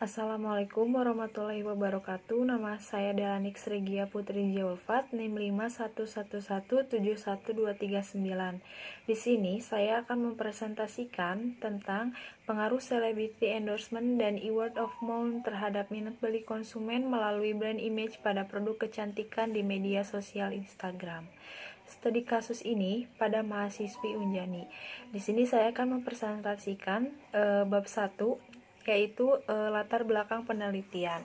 Assalamualaikum warahmatullahi wabarakatuh. Nama saya Delanik Regia Putri Jaulfat, NIM 511171239. Di sini saya akan mempresentasikan tentang pengaruh celebrity endorsement dan word of mouth terhadap minat beli konsumen melalui brand image pada produk kecantikan di media sosial Instagram. Studi kasus ini pada mahasiswi Unjani. Di sini saya akan mempresentasikan bab 1, yaitu latar belakang penelitian.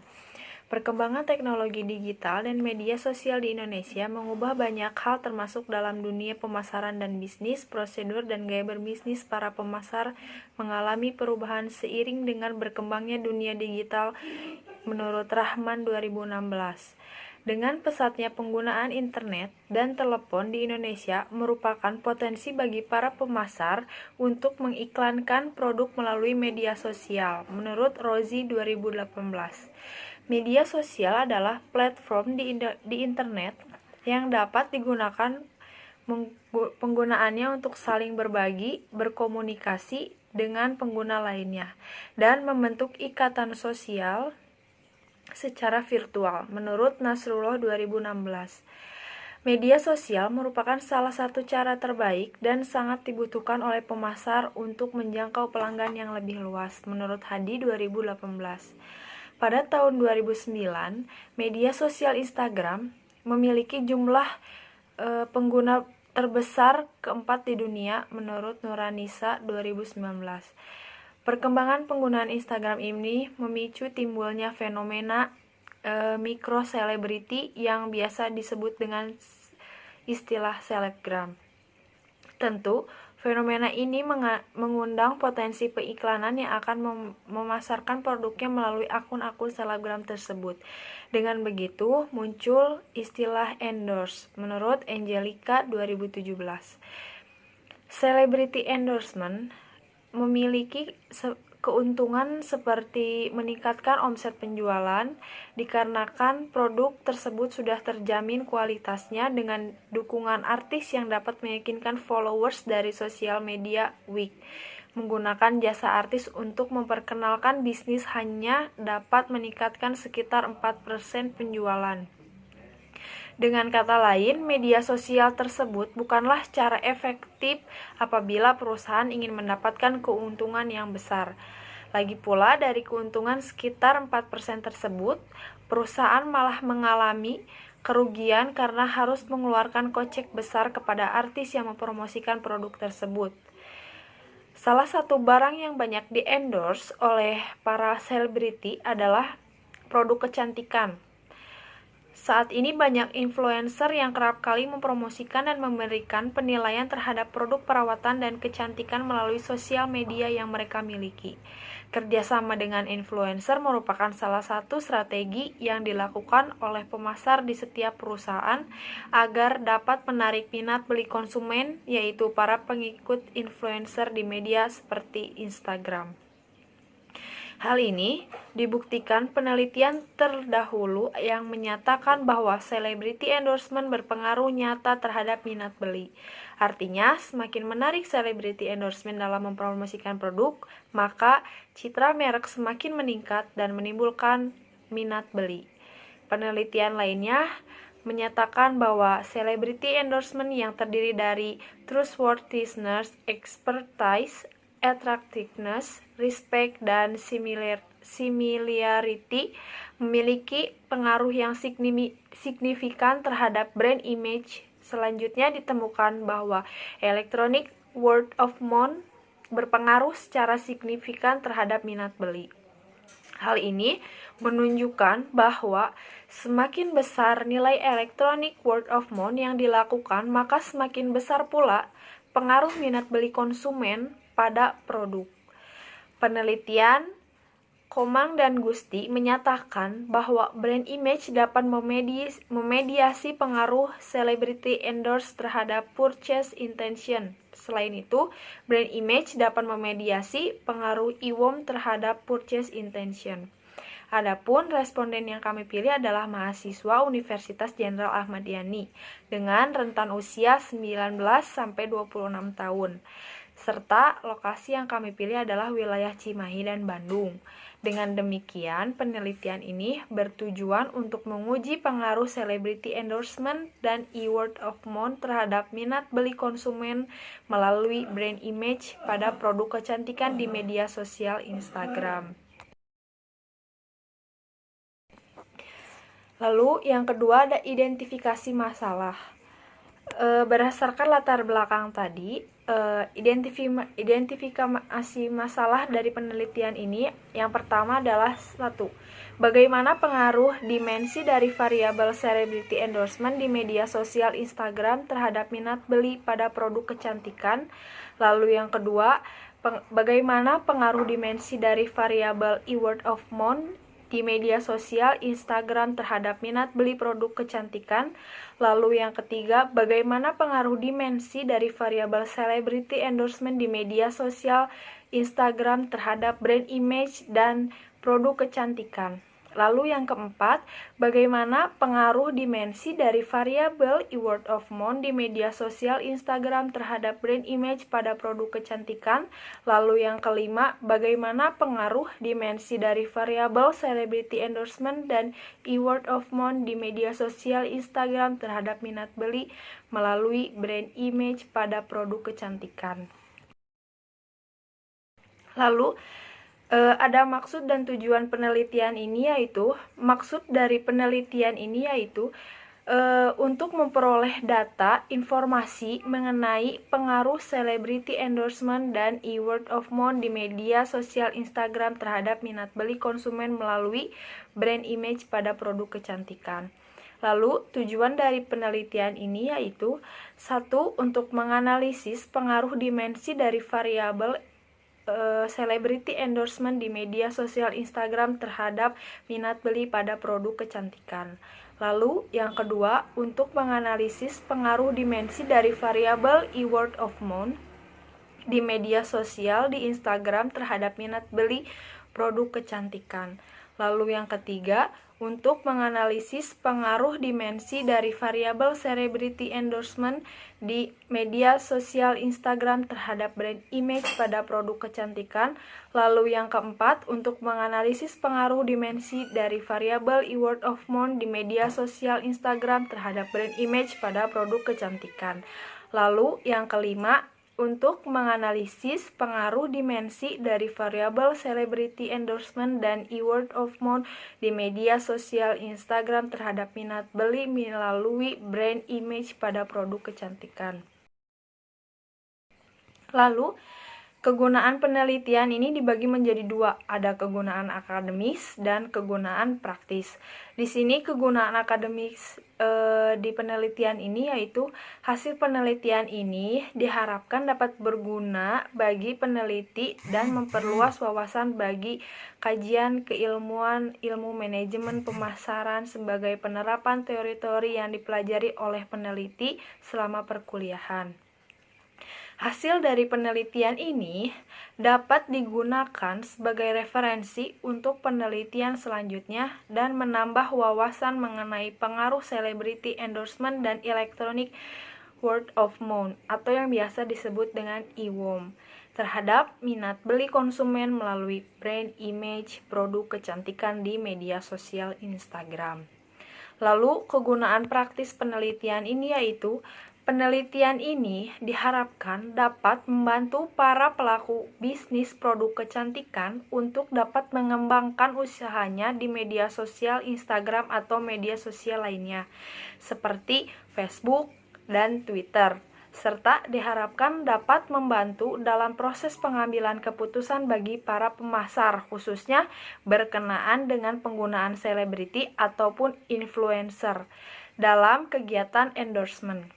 Perkembangan teknologi digital dan media sosial di Indonesia mengubah banyak hal termasuk dalam dunia pemasaran dan bisnis, prosedur dan gaya berbisnis para pemasar mengalami perubahan seiring dengan berkembangnya dunia digital menurut Rahman 2016. Dengan pesatnya penggunaan internet dan telepon di Indonesia merupakan potensi bagi para pemasar untuk mengiklankan produk melalui media sosial. Menurut Rozi 2018, media sosial adalah platform di internet yang dapat digunakan penggunaannya untuk saling berbagi, berkomunikasi dengan pengguna lainnya, dan membentuk ikatan sosial secara virtual. Menurut Nasrullah 2016, media sosial merupakan salah satu cara terbaik dan sangat dibutuhkan oleh pemasar untuk menjangkau pelanggan yang lebih luas. Menurut Hadi 2018, pada tahun 2009, media sosial Instagram memiliki jumlah pengguna terbesar keempat di dunia menurut Nuranisa 2019. Perkembangan penggunaan Instagram ini memicu timbulnya fenomena mikro selebriti yang biasa disebut dengan istilah selebgram. Tentu, fenomena ini mengundang potensi peiklanan yang akan memasarkan produknya melalui akun-akun selebgram tersebut. Dengan begitu, muncul istilah endorse menurut Angelica 2017. Celebrity endorsement memiliki keuntungan seperti meningkatkan omset penjualan dikarenakan produk tersebut sudah terjamin kualitasnya dengan dukungan artis yang dapat meyakinkan followers dari sosial media week. Menggunakan jasa artis untuk memperkenalkan bisnis hanya dapat meningkatkan sekitar 4% penjualan. Dengan kata lain, media sosial tersebut bukanlah cara efektif apabila perusahaan ingin mendapatkan keuntungan yang besar. Lagi pula, dari keuntungan sekitar 4% tersebut, perusahaan malah mengalami kerugian karena harus mengeluarkan kocek besar kepada artis yang mempromosikan produk tersebut. Salah satu barang yang banyak di-endorse oleh para selebriti adalah produk kecantikan. Saat ini banyak influencer yang kerap kali mempromosikan dan memberikan penilaian terhadap produk perawatan dan kecantikan melalui sosial media yang mereka miliki. Kerjasama dengan influencer merupakan salah satu strategi yang dilakukan oleh pemasar di setiap perusahaan agar dapat menarik minat beli konsumen, yaitu para pengikut influencer di media seperti Instagram. Hal ini dibuktikan penelitian terdahulu yang menyatakan bahwa celebrity endorsement berpengaruh nyata terhadap minat beli. Artinya, semakin menarik celebrity endorsement dalam mempromosikan produk, maka citra merek semakin meningkat dan menimbulkan minat beli. Penelitian lainnya menyatakan bahwa celebrity endorsement yang terdiri dari trustworthiness, expertise, attractiveness, respect, dan similarity memiliki pengaruh yang signifikan terhadap brand image. Selanjutnya ditemukan bahwa electronic word of mouth berpengaruh secara signifikan terhadap minat beli. Hal ini menunjukkan bahwa semakin besar nilai electronic word of mouth yang dilakukan, maka semakin besar pula pengaruh minat beli konsumen pada produk. Penelitian Komang dan Gusti menyatakan bahwa brand image dapat memediasi pengaruh celebrity endorse terhadap purchase intention. Selain itu, brand image dapat memediasi pengaruh IWOM terhadap purchase intention. Adapun responden yang kami pilih adalah mahasiswa Universitas Jenderal Ahmad Yani dengan rentan usia 19 sampai 26 tahun. serta lokasi yang kami pilih adalah wilayah Cimahi dan Bandung. Dengan demikian, penelitian ini bertujuan untuk menguji pengaruh celebrity endorsement dan e-word of mouth terhadap minat beli konsumen melalui brand image pada produk kecantikan di media sosial Instagram. Lalu yang kedua ada identifikasi masalah. Berdasarkan latar belakang tadi, identifikasi masalah dari penelitian ini yang pertama adalah satu, bagaimana pengaruh dimensi dari variabel celebrity endorsement di media sosial Instagram terhadap minat beli pada produk kecantikan. Lalu yang kedua, bagaimana pengaruh dimensi dari variabel e-word of mouth di media sosial Instagram terhadap minat beli produk kecantikan. Lalu yang ketiga, bagaimana pengaruh dimensi dari variabel celebrity endorsement di media sosial Instagram terhadap brand image dan produk kecantikan. Lalu yang keempat, bagaimana pengaruh dimensi dari variabel e-word of mouth di media sosial Instagram terhadap brand image pada produk kecantikan. Lalu yang kelima, bagaimana pengaruh dimensi dari variabel celebrity endorsement dan e-word of mouth di media sosial Instagram terhadap minat beli melalui brand image pada produk kecantikan. Lalu ada maksud dan tujuan penelitian ini, yaitu maksud dari penelitian ini yaitu untuk memperoleh data informasi mengenai pengaruh celebrity endorsement dan e-word of mouth di media sosial Instagram terhadap minat beli konsumen melalui brand image pada produk kecantikan. Lalu tujuan dari penelitian ini yaitu satu, untuk menganalisis pengaruh dimensi dari variabel celebrity endorsement di media sosial Instagram terhadap minat beli pada produk kecantikan. Lalu yang kedua, untuk menganalisis pengaruh dimensi dari variabel e-word of mouth di media sosial di Instagram terhadap minat beli produk kecantikan. Lalu yang ketiga, untuk menganalisis pengaruh dimensi dari variabel celebrity endorsement di media sosial Instagram terhadap brand image pada produk kecantikan. Lalu yang keempat, untuk menganalisis pengaruh dimensi dari variabel e-word of mouth di media sosial Instagram terhadap brand image pada produk kecantikan. Lalu yang kelima, untuk menganalisis pengaruh dimensi dari variabel celebrity endorsement dan e-word of mouth di media sosial Instagram terhadap minat beli melalui brand image pada produk kecantikan. Lalu, kegunaan penelitian ini dibagi menjadi dua, ada kegunaan akademis dan kegunaan praktis. Di sini kegunaan akademis di penelitian ini yaitu hasil penelitian ini diharapkan dapat berguna bagi peneliti dan memperluas wawasan bagi kajian keilmuan ilmu manajemen pemasaran sebagai penerapan teori-teori yang dipelajari oleh peneliti selama perkuliahan. Hasil dari penelitian ini dapat digunakan sebagai referensi untuk penelitian selanjutnya dan menambah wawasan mengenai pengaruh celebrity endorsement dan electronic word of mouth atau yang biasa disebut dengan e-worm terhadap minat beli konsumen melalui brand image produk kecantikan di media sosial Instagram. Lalu, kegunaan praktis penelitian ini yaitu penelitian ini diharapkan dapat membantu para pelaku bisnis produk kecantikan untuk dapat mengembangkan usahanya di media sosial Instagram atau media sosial lainnya, seperti Facebook dan Twitter, serta diharapkan dapat membantu dalam proses pengambilan keputusan bagi para pemasar, khususnya berkenaan dengan penggunaan selebriti ataupun influencer dalam kegiatan endorsement.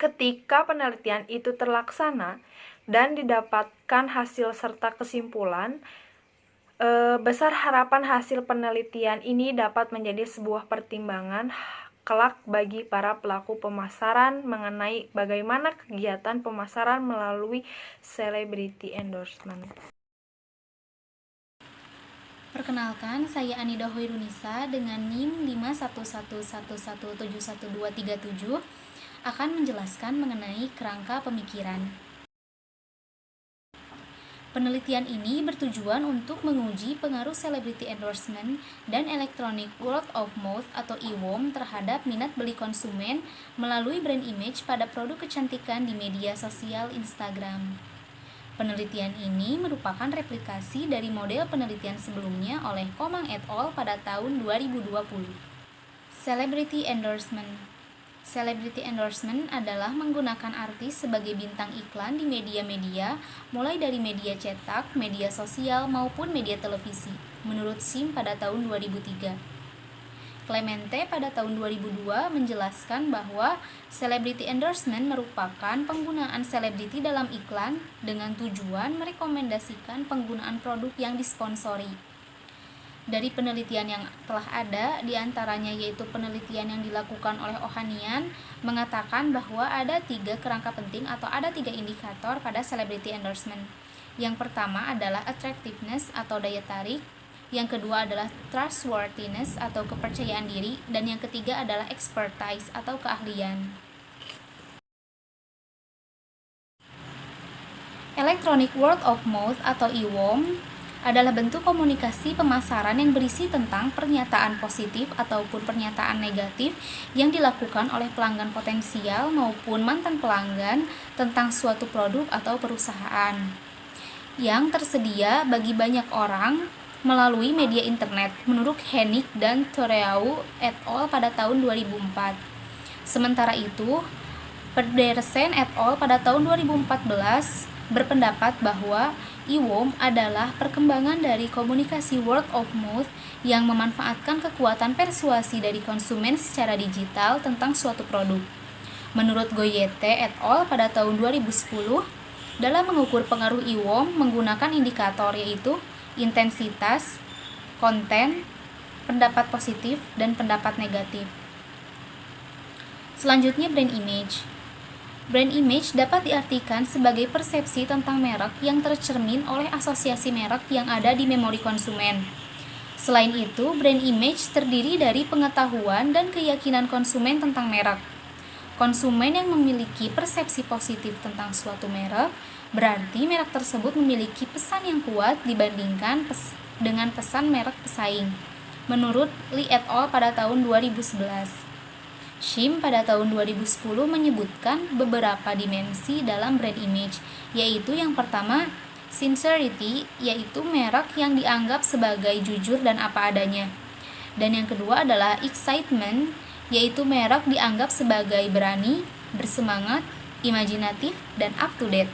Ketika penelitian itu terlaksana dan didapatkan hasil serta kesimpulan, besar harapan hasil penelitian ini dapat menjadi sebuah pertimbangan kelak bagi para pelaku pemasaran mengenai bagaimana kegiatan pemasaran melalui celebrity endorsement. Perkenalkan, saya Anida Hoirunisa dengan NIM 51111711237 akan menjelaskan mengenai kerangka pemikiran. Penelitian ini bertujuan untuk menguji pengaruh celebrity endorsement dan electronic word of mouth atau EWOM terhadap minat beli konsumen melalui brand image pada produk kecantikan di media sosial Instagram. Penelitian ini merupakan replikasi dari model penelitian sebelumnya oleh Komang et al. Pada tahun 2020. Celebrity endorsement. Celebrity endorsement adalah menggunakan artis sebagai bintang iklan di media-media, mulai dari media cetak, media sosial, maupun media televisi, menurut SIM pada tahun 2003. Clemente pada tahun 2002 menjelaskan bahwa celebrity endorsement merupakan penggunaan selebriti dalam iklan dengan tujuan merekomendasikan penggunaan produk yang disponsori. Dari penelitian yang telah ada, diantaranya yaitu penelitian yang dilakukan oleh Ohanian, mengatakan bahwa ada 3 kerangka penting atau ada 3 indikator pada celebrity endorsement. Yang pertama adalah attractiveness atau daya tarik, yang kedua adalah trustworthiness atau kepercayaan diri, dan yang ketiga adalah expertise atau keahlian. Electronic word of mouth atau EWOM adalah bentuk komunikasi pemasaran yang berisi tentang pernyataan positif ataupun pernyataan negatif yang dilakukan oleh pelanggan potensial maupun mantan pelanggan tentang suatu produk atau perusahaan yang tersedia bagi banyak orang melalui media internet, menurut Hennig dan Thoreau et al. Pada tahun 2004. Sementara itu, Pedersen et al. Pada tahun 2014 berpendapat bahwa EWOM adalah perkembangan dari komunikasi word of mouth yang memanfaatkan kekuatan persuasi dari konsumen secara digital tentang suatu produk. Menurut Goyette et al. Pada tahun 2010, dalam mengukur pengaruh EWOM menggunakan indikator yaitu intensitas, konten, pendapat positif, dan pendapat negatif. Selanjutnya, brand image. Brand image dapat diartikan sebagai persepsi tentang merek yang tercermin oleh asosiasi merek yang ada di memori konsumen. Selain itu, brand image terdiri dari pengetahuan dan keyakinan konsumen tentang merek. Konsumen yang memiliki persepsi positif tentang suatu merek, berarti merek tersebut memiliki pesan yang kuat dibandingkan dengan pesan merek pesaing. Menurut Lee et al. Pada tahun 2011. SIM pada tahun 2010 menyebutkan beberapa dimensi dalam brand image, yaitu yang pertama, sincerity, yaitu merek yang dianggap sebagai jujur dan apa adanya. Dan yang kedua adalah excitement, yaitu merek dianggap sebagai berani, bersemangat, imajinatif, dan up to date.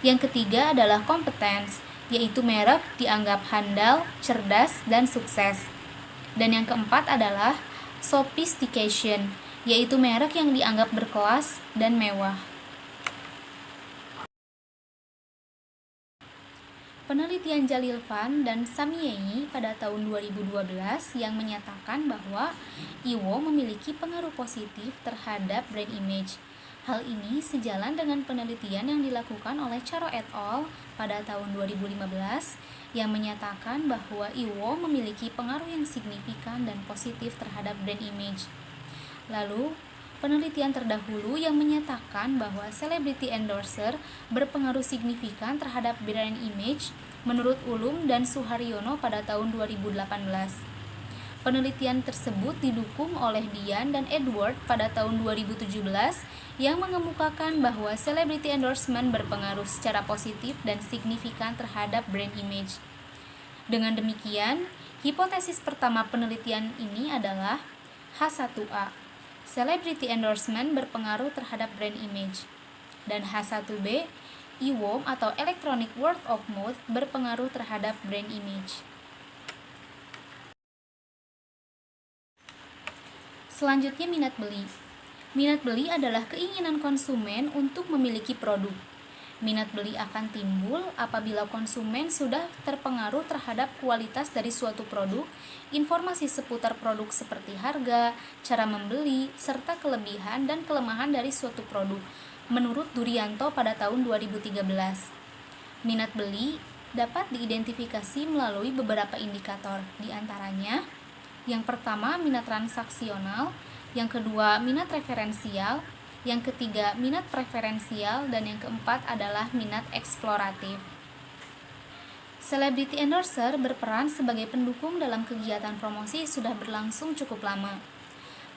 Yang ketiga adalah competence, yaitu merek dianggap handal, cerdas, dan sukses. Dan yang keempat adalah sophistication, yaitu merek yang dianggap berkelas dan mewah. Penelitian Jalil Fan dan Samyei pada tahun 2012 yang menyatakan bahwa EWOM memiliki pengaruh positif terhadap brand image. Hal ini sejalan dengan penelitian yang dilakukan oleh Charo et al. Pada tahun 2015 yang menyatakan bahwa EWOM memiliki pengaruh yang signifikan dan positif terhadap brand image. Lalu, penelitian terdahulu yang menyatakan bahwa celebrity endorser berpengaruh signifikan terhadap brand image menurut Ulum dan Suharyono pada tahun 2018. Penelitian tersebut didukung oleh Dian dan Edward pada tahun 2017 yang mengemukakan bahwa celebrity endorsement berpengaruh secara positif dan signifikan terhadap brand image. Dengan demikian, hipotesis pertama penelitian ini adalah H1A. Celebrity endorsement berpengaruh terhadap brand image. Dan H1B, EWOM atau electronic word of mouth berpengaruh terhadap brand image. Selanjutnya, minat beli. Minat beli adalah keinginan konsumen untuk memiliki produk. Minat beli akan timbul apabila konsumen sudah terpengaruh terhadap kualitas dari suatu produk, informasi seputar produk seperti harga, cara membeli, serta kelebihan dan kelemahan dari suatu produk, menurut Durianto pada tahun 2013. Minat beli dapat diidentifikasi melalui beberapa indikator, di antaranya yang pertama minat transaksional, yang kedua minat referensial, yang ketiga minat preferensial, dan yang keempat adalah minat eksploratif. Celebrity endorser berperan sebagai pendukung dalam kegiatan promosi sudah berlangsung cukup lama.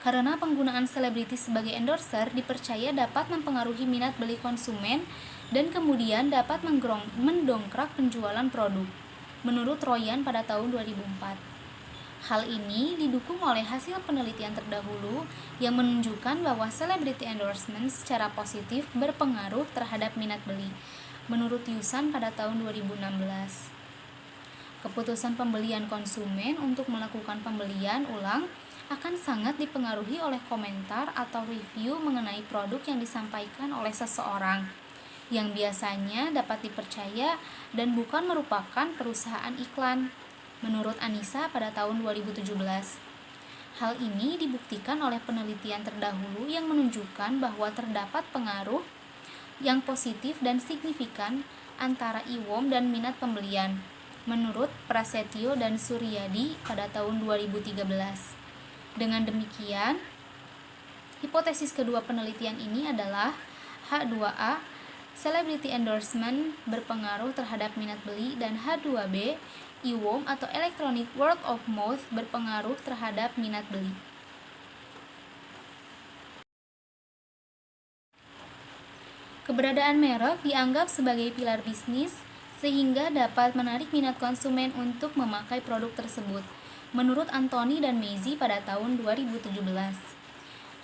Karena penggunaan selebriti sebagai endorser dipercaya dapat mempengaruhi minat beli konsumen dan kemudian dapat mendongkrak penjualan produk, menurut Royan pada tahun 2004. Hal ini didukung oleh hasil penelitian terdahulu yang menunjukkan bahwa celebrity endorsement secara positif berpengaruh terhadap minat beli, menurut Yusan pada tahun 2016. Keputusan pembelian konsumen untuk melakukan pembelian ulang akan sangat dipengaruhi oleh komentar atau review mengenai produk yang disampaikan oleh seseorang, yang biasanya dapat dipercaya dan bukan merupakan perusahaan iklan, menurut Anissa pada tahun 2017. Hal ini dibuktikan oleh penelitian terdahulu yang menunjukkan bahwa terdapat pengaruh yang positif dan signifikan antara IWOM dan minat pembelian, menurut Prasetyo dan Suryadi pada tahun 2013. Dengan demikian, hipotesis kedua penelitian ini adalah H2A, celebrity endorsement berpengaruh terhadap minat beli, dan H2B, IWOM atau electronic word of mouth berpengaruh terhadap minat beli. Keberadaan merek dianggap sebagai pilar bisnis sehingga dapat menarik minat konsumen untuk memakai produk tersebut, menurut Anthony dan Maisie pada tahun 2017.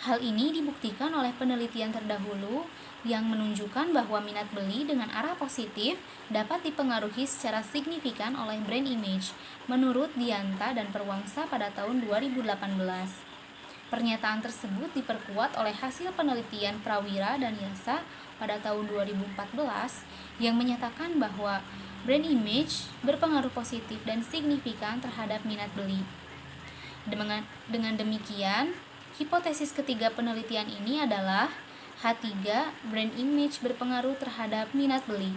Hal ini dibuktikan oleh penelitian terdahulu yang menunjukkan bahwa minat beli dengan arah positif dapat dipengaruhi secara signifikan oleh brand image, menurut Dianta dan Perwangsa pada tahun 2018. Pernyataan tersebut diperkuat oleh hasil penelitian Prawira dan Yasa pada tahun 2014 yang menyatakan bahwa brand image berpengaruh positif dan signifikan terhadap minat beli. Dengan demikian, hipotesis ketiga penelitian ini adalah H3, brand image berpengaruh terhadap minat beli.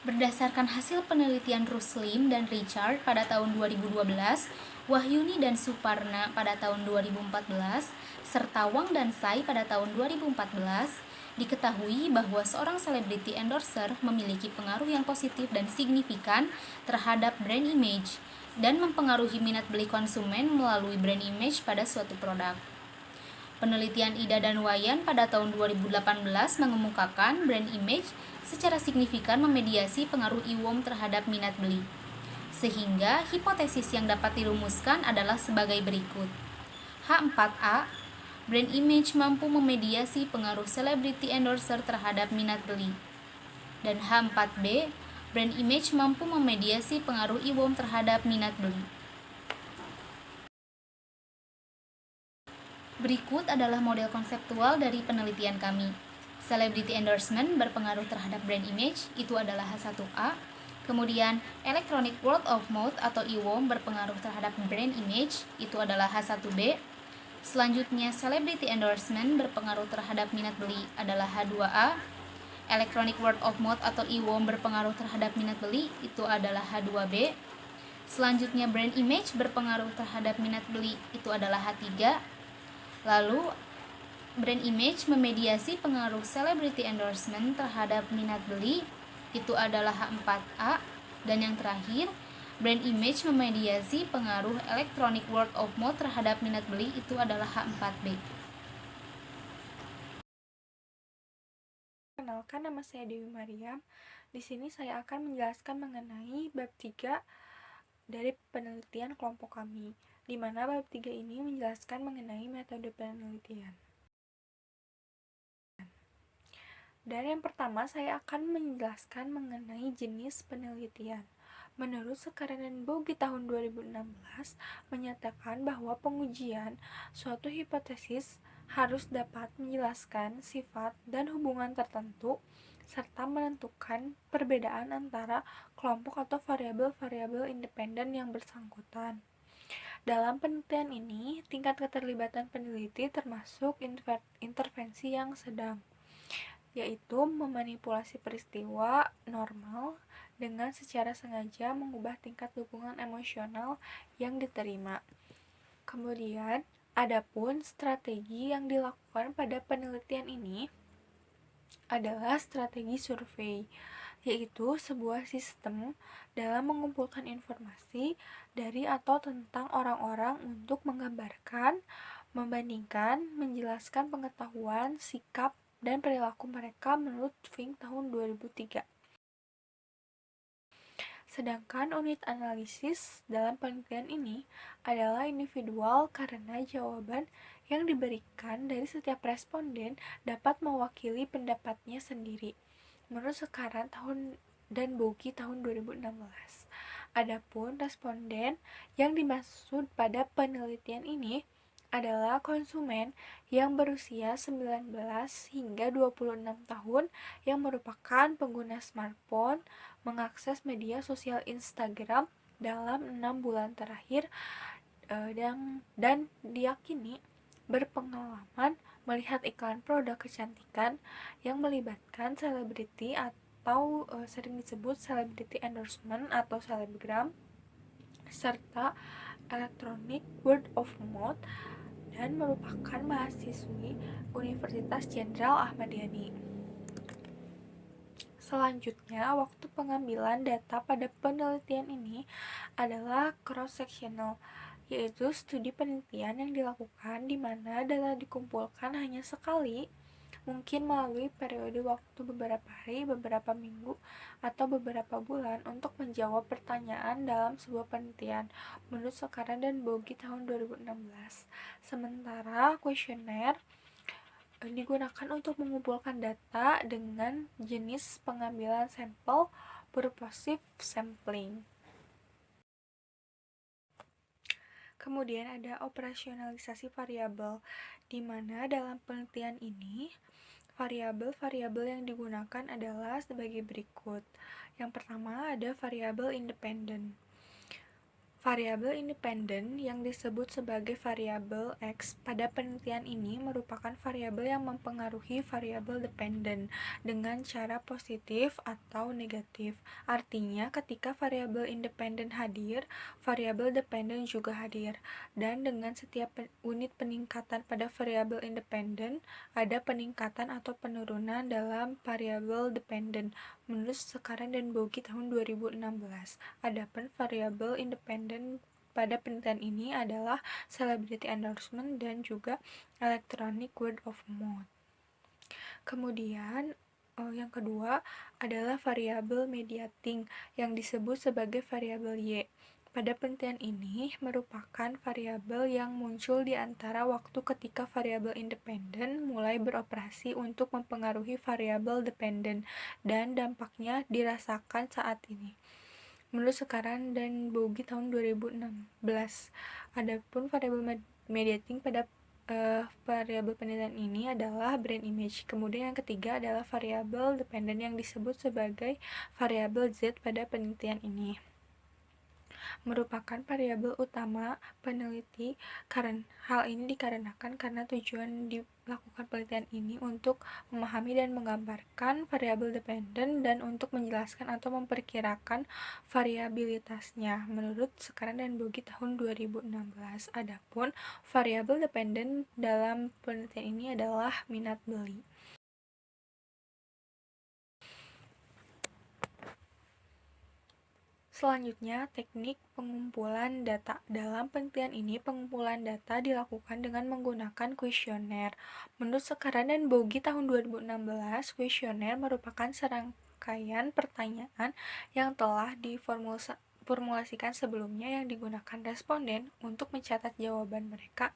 Berdasarkan hasil penelitian Ruslim dan Richard pada tahun 2012, Wahyuni dan Suparna pada tahun 2014, serta Wang dan Sai pada tahun 2014, diketahui bahwa seorang selebriti endorser memiliki pengaruh yang positif dan signifikan terhadap brand image dan mempengaruhi minat beli konsumen melalui brand image pada suatu produk. Penelitian Ida dan Wayan pada tahun 2018 mengemukakan brand image secara signifikan memediasi pengaruh IWOM terhadap minat beli. Sehingga hipotesis yang dapat dirumuskan adalah sebagai berikut. H4A, brand image mampu memediasi pengaruh celebrity endorser terhadap minat beli. Dan H4B, brand image mampu memediasi pengaruh IWOM terhadap minat beli. Berikut adalah model konseptual dari penelitian kami. Celebrity endorsement berpengaruh terhadap brand image, itu adalah H1A. Kemudian, electronic word of mouth atau IWOM berpengaruh terhadap brand image, itu adalah H1B. Selanjutnya, celebrity endorsement berpengaruh terhadap minat beli adalah H2A. Electronic word of mouth atau IWOM berpengaruh terhadap minat beli, itu adalah H2B. Selanjutnya, brand image berpengaruh terhadap minat beli, itu adalah H3. Lalu, brand image memediasi pengaruh celebrity endorsement terhadap minat beli, itu adalah H4A. Dan yang terakhir, brand image memediasi pengaruh electronic word of mouth terhadap minat beli, itu adalah H4B. Kenalkan, nama saya Dewi Mariam. Di sini saya akan menjelaskan mengenai bab 3 dari penelitian kelompok kami, di mana bab 3 ini menjelaskan mengenai metode penelitian. Dan yang pertama, saya akan menjelaskan mengenai jenis penelitian. Menurut Sekaran dan Bogi tahun 2016 menyatakan bahwa pengujian suatu hipotesis harus dapat menjelaskan sifat dan hubungan tertentu serta menentukan perbedaan antara kelompok atau variabel-variabel independen yang bersangkutan. Dalam penelitian ini, tingkat keterlibatan peneliti termasuk intervensi yang sedang, yaitu memanipulasi peristiwa normal dengan secara sengaja mengubah tingkat dukungan emosional yang diterima. Kemudian, adapun strategi yang dilakukan pada penelitian ini adalah strategi survei, yaitu sebuah sistem dalam mengumpulkan informasi dari atau tentang orang-orang untuk menggambarkan, membandingkan, menjelaskan pengetahuan, sikap, dan perilaku mereka menurut Fink tahun 2003. Sedangkan unit analisis dalam penelitian ini adalah individual karena jawaban yang diberikan dari setiap responden dapat mewakili pendapatnya sendiri. Menurut Sekarang tahun dan Bogi tahun 2016. Adapun responden yang dimaksud pada penelitian ini adalah konsumen yang berusia 19 hingga 26 tahun yang merupakan pengguna smartphone mengakses media sosial Instagram dalam 6 bulan terakhir dan diyakini berpengalaman melihat iklan produk kecantikan yang melibatkan selebriti atau sering disebut celebrity endorsement atau selebgram, serta electronic word of mouth, dan merupakan mahasiswi Universitas Jenderal Ahmad Yani. Selanjutnya, waktu pengambilan data pada penelitian ini adalah cross-sectional, yaitu studi penelitian yang dilakukan di mana data dikumpulkan hanya sekali, mungkin melalui periode waktu beberapa hari, beberapa minggu, atau beberapa bulan untuk menjawab pertanyaan dalam sebuah penelitian menurut Sekarang dan Bogi tahun 2016. Sementara kuesioner digunakan untuk mengumpulkan data dengan jenis pengambilan sampel purposive sampling. Kemudian ada operasionalisasi variabel, di mana dalam penelitian ini variabel-variabel yang digunakan adalah sebagai berikut. Yang pertama ada variabel independen. Variabel independen yang disebut sebagai variabel X pada penelitian ini merupakan variabel yang mempengaruhi variabel dependen dengan cara positif atau negatif. Artinya, ketika variabel independen hadir, variabel dependen juga hadir. Dan dengan setiap unit peningkatan pada variabel independen, ada peningkatan atau penurunan dalam variabel dependen menurut Sekarang dan Bogi tahun 2016. Adapun variabel independen pada penelitian ini adalah celebrity endorsement dan juga electronic word of mouth. Kemudian yang kedua adalah variabel mediating yang disebut sebagai variabel Y. Pada penelitian ini merupakan variabel yang muncul di antara waktu ketika variabel independen mulai beroperasi untuk mempengaruhi variabel dependen dan dampaknya dirasakan saat ini. Menurut Sekarang dan Bogi tahun 2016. Adapun variabel mediating pada variabel penelitian ini adalah brand image. Kemudian yang ketiga adalah variabel dependen yang disebut sebagai variabel Z pada penelitian ini. Merupakan variabel utama peneliti. Hal ini dikarenakan karena tujuan dilakukan penelitian ini untuk memahami dan menggambarkan variabel dependen dan untuk menjelaskan atau memperkirakan variabilitasnya menurut Sekarang dan Bogi tahun 2016. Adapun variabel dependen dalam penelitian ini adalah minat beli. Selanjutnya, teknik pengumpulan data. Dalam penelitian ini, pengumpulan data dilakukan dengan menggunakan kuesioner. Menurut Sekarang dan Bogi tahun 2016, kuesioner merupakan serangkaian pertanyaan yang telah diformulasikan sebelumnya yang digunakan responden untuk mencatat jawaban mereka,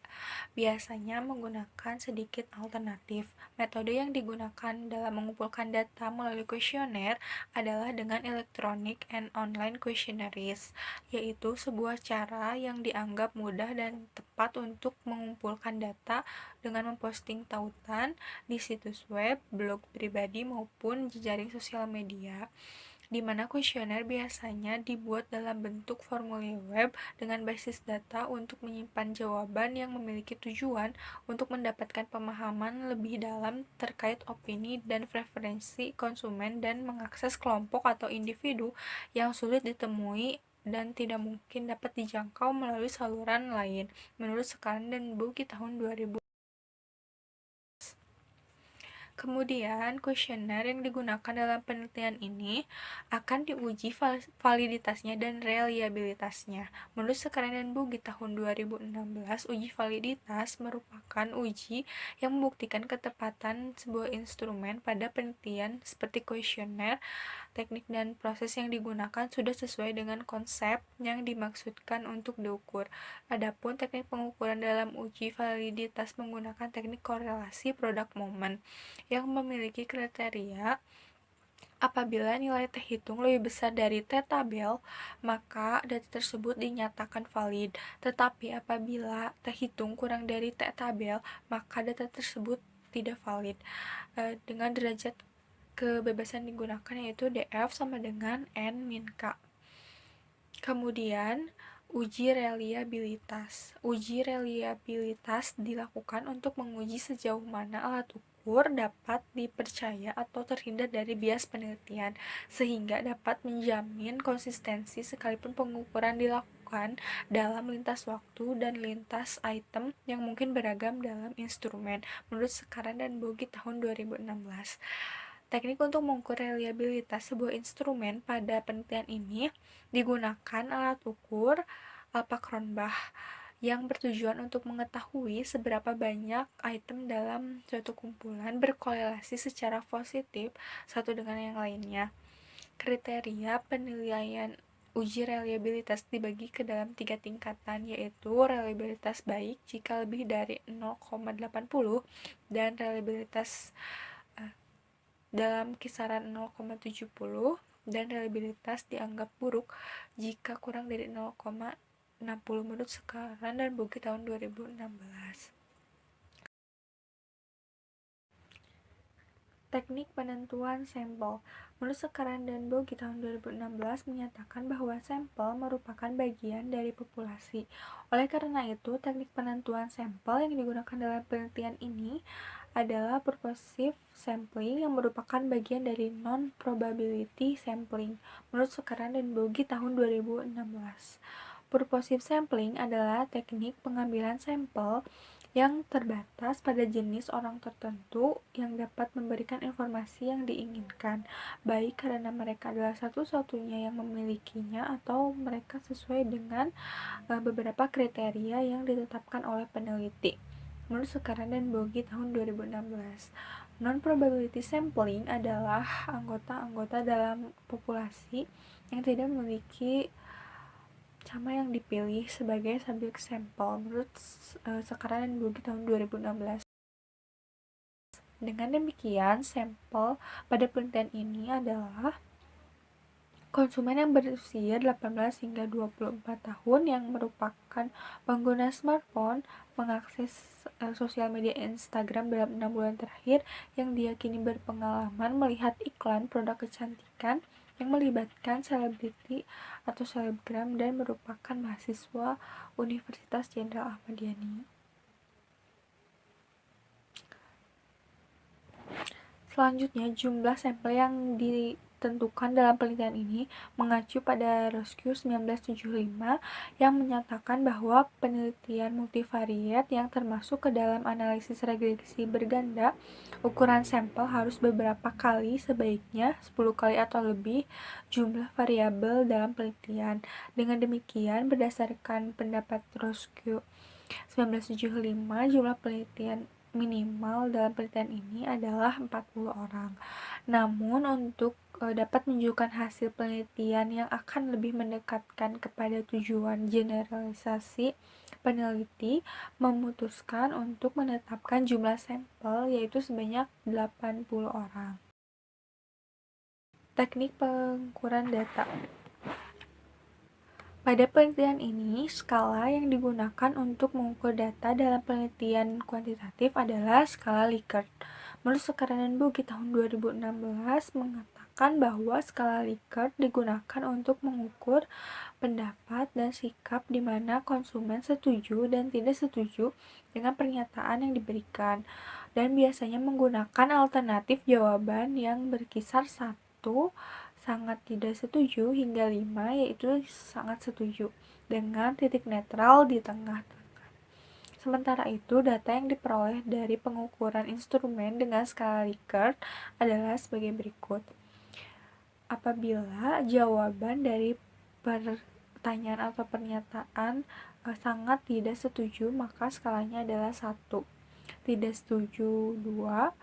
biasanya menggunakan sedikit alternatif. Metode yang digunakan dalam mengumpulkan data melalui kuesioner adalah dengan electronic and online questionnaires, yaitu sebuah cara yang dianggap mudah dan tepat untuk mengumpulkan data dengan memposting tautan di situs web, blog pribadi maupun jejaring sosial media, di mana kuesioner biasanya dibuat dalam bentuk formulir web dengan basis data untuk menyimpan jawaban yang memiliki tujuan untuk mendapatkan pemahaman lebih dalam terkait opini dan preferensi konsumen dan mengakses kelompok atau individu yang sulit ditemui dan tidak mungkin dapat dijangkau melalui saluran lain menurut Sekarang dan Bogi tahun 2000. Kemudian, kuesioner yang digunakan dalam penelitian ini akan diuji validitasnya dan reliabilitasnya. Menurut Sekarang dan Bugis tahun 2016, uji validitas merupakan uji yang membuktikan ketepatan sebuah instrumen pada penelitian seperti kuesioner. Teknik dan proses yang digunakan sudah sesuai dengan konsep yang dimaksudkan untuk diukur. Adapun teknik pengukuran dalam uji validitas menggunakan teknik korelasi produk momen yang memiliki kriteria. Apabila nilai T hitung lebih besar dari T tabel, maka data tersebut dinyatakan valid. Tetapi apabila T hitung kurang dari T tabel, maka data tersebut tidak valid. Dengan derajat kebebasan digunakan yaitu DF sama dengan N min K. Kemudian, uji reliabilitas. Uji reliabilitas dilakukan untuk menguji sejauh mana alat ukur dapat dipercaya atau terhindar dari bias penelitian, sehingga dapat menjamin konsistensi sekalipun pengukuran dilakukan dalam lintas waktu dan lintas item yang mungkin beragam dalam instrumen, menurut Sekarang dan Bugis tahun 2016. Teknik untuk mengukur reliabilitas sebuah instrumen pada penelitian ini digunakan alat ukur Alpha-Kronbach yang bertujuan untuk mengetahui seberapa banyak item dalam suatu kumpulan berkorelasi secara positif satu dengan yang lainnya. Kriteria penilaian uji reliabilitas dibagi ke dalam 3 tingkatan, yaitu reliabilitas baik jika lebih dari 0,80 dan reliabilitas dalam kisaran 0,70 dan reliabilitas dianggap buruk jika kurang dari 0,60 menurut Sekarang dan Bugis tahun 2016. Teknik penentuan sampel. Menurut Sekarang dan Bugis tahun 2016 menyatakan bahwa sampel merupakan bagian dari populasi. Oleh karena itu, teknik penentuan sampel yang digunakan dalam penelitian ini adalah purposive sampling yang merupakan bagian dari non-probability sampling. Menurut Sekarang dan Bugis tahun 2016. Purposive sampling adalah teknik pengambilan sampel yang terbatas pada jenis orang tertentu yang dapat memberikan informasi yang diinginkan, baik karena mereka adalah satu-satunya yang memilikinya atau mereka sesuai dengan beberapa kriteria yang ditetapkan oleh peneliti. Menurut Sekarang dan Bugis tahun 2016, non-probability sampling adalah anggota-anggota dalam populasi yang tidak memiliki sama yang dipilih sebagai subjek sampel. Menurut Sekarang dan Bugis tahun 2016. Dengan demikian, sampel pada penelitian ini adalah konsumen yang berusia 18 hingga 24 tahun yang merupakan pengguna smartphone mengakses sosial media Instagram dalam 6 bulan terakhir yang diyakini berpengalaman melihat iklan produk kecantikan yang melibatkan selebriti atau selebgram dan merupakan mahasiswa Universitas Jenderal Ahmad Yani. Selanjutnya, jumlah sampel yang ditentukan dalam penelitian ini mengacu pada Roscoe 1975 yang menyatakan bahwa penelitian multivariat yang termasuk ke dalam analisis regresi berganda, ukuran sampel harus beberapa kali, sebaiknya 10 kali atau lebih, jumlah variabel dalam penelitian. Dengan demikian, berdasarkan pendapat Roscoe 1975, jumlah penelitian minimal dalam penelitian ini adalah 40 orang. Namun untuk dapat menunjukkan hasil penelitian yang akan lebih mendekatkan kepada tujuan generalisasi, peneliti memutuskan untuk menetapkan jumlah sampel yaitu sebanyak 80 orang. Teknik pengukuran data. Pada penelitian ini, skala yang digunakan untuk mengukur data dalam penelitian kuantitatif adalah skala Likert. Menurut Sekarang dan Bugis tahun 2016 mengatakan bahwa skala Likert digunakan untuk mengukur pendapat dan sikap di mana konsumen setuju dan tidak setuju dengan pernyataan yang diberikan, dan biasanya menggunakan alternatif jawaban yang berkisar 1, sangat tidak setuju, hingga 5, yaitu sangat setuju, dengan titik netral di tengah-tengah. Sementara itu, data yang diperoleh dari pengukuran instrumen dengan skala Likert adalah sebagai berikut. Apabila jawaban dari pertanyaan atau pernyataan sangat tidak setuju, maka skalanya adalah 1. Tidak setuju 2,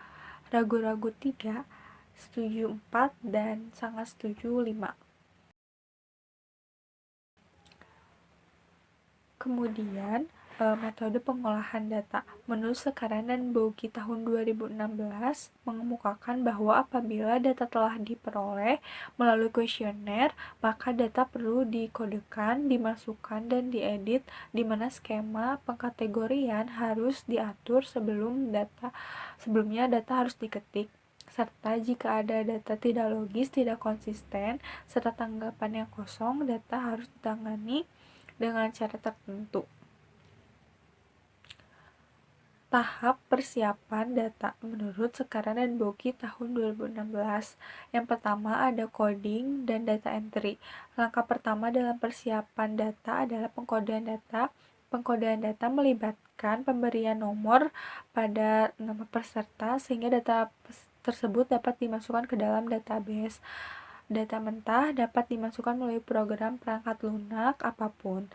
ragu-ragu 3, setuju 4, dan sangat setuju 5. Kemudian, metode pengolahan data. Menurut Sekaran dan Bogi tahun 2016 mengemukakan bahwa apabila data telah diperoleh melalui kuesioner, maka data perlu dikodekan, dimasukkan, dan diedit, di mana skema pengkategorian harus diatur sebelumnya data harus diketik, serta jika ada data tidak logis, tidak konsisten, serta tanggapan yang kosong, data harus ditangani dengan cara tertentu. Tahap persiapan data menurut Sekaran dan Bogi tahun 2016. Yang pertama ada coding dan data entry. Langkah pertama dalam persiapan data adalah pengkodean data. Pengkodean data melibatkan pemberian nomor pada nama peserta sehingga data tersebut dapat dimasukkan ke dalam database. Data mentah dapat dimasukkan melalui program perangkat lunak apapun.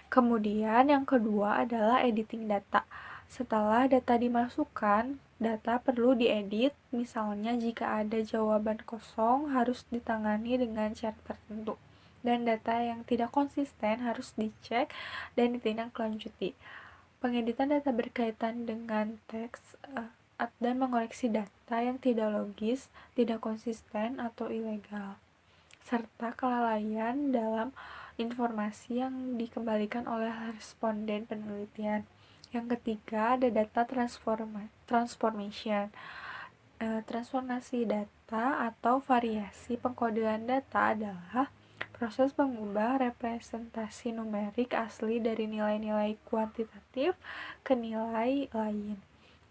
Kemudian yang kedua adalah editing data. Setelah data dimasukkan, data perlu diedit. Misalnya jika ada jawaban kosong harus ditangani dengan cara tertentu. Dan data yang tidak konsisten harus dicek dan ditindaklanjuti. Pengeditan data berkaitan dengan teks dan mengoreksi data yang tidak logis, tidak konsisten, atau ilegal, serta kelalaian dalam informasi yang dikembalikan oleh responden penelitian. Yang ketiga ada data transformation. Transformasi data atau variasi pengkodean data adalah proses mengubah representasi numerik asli dari nilai-nilai kuantitatif ke nilai lain.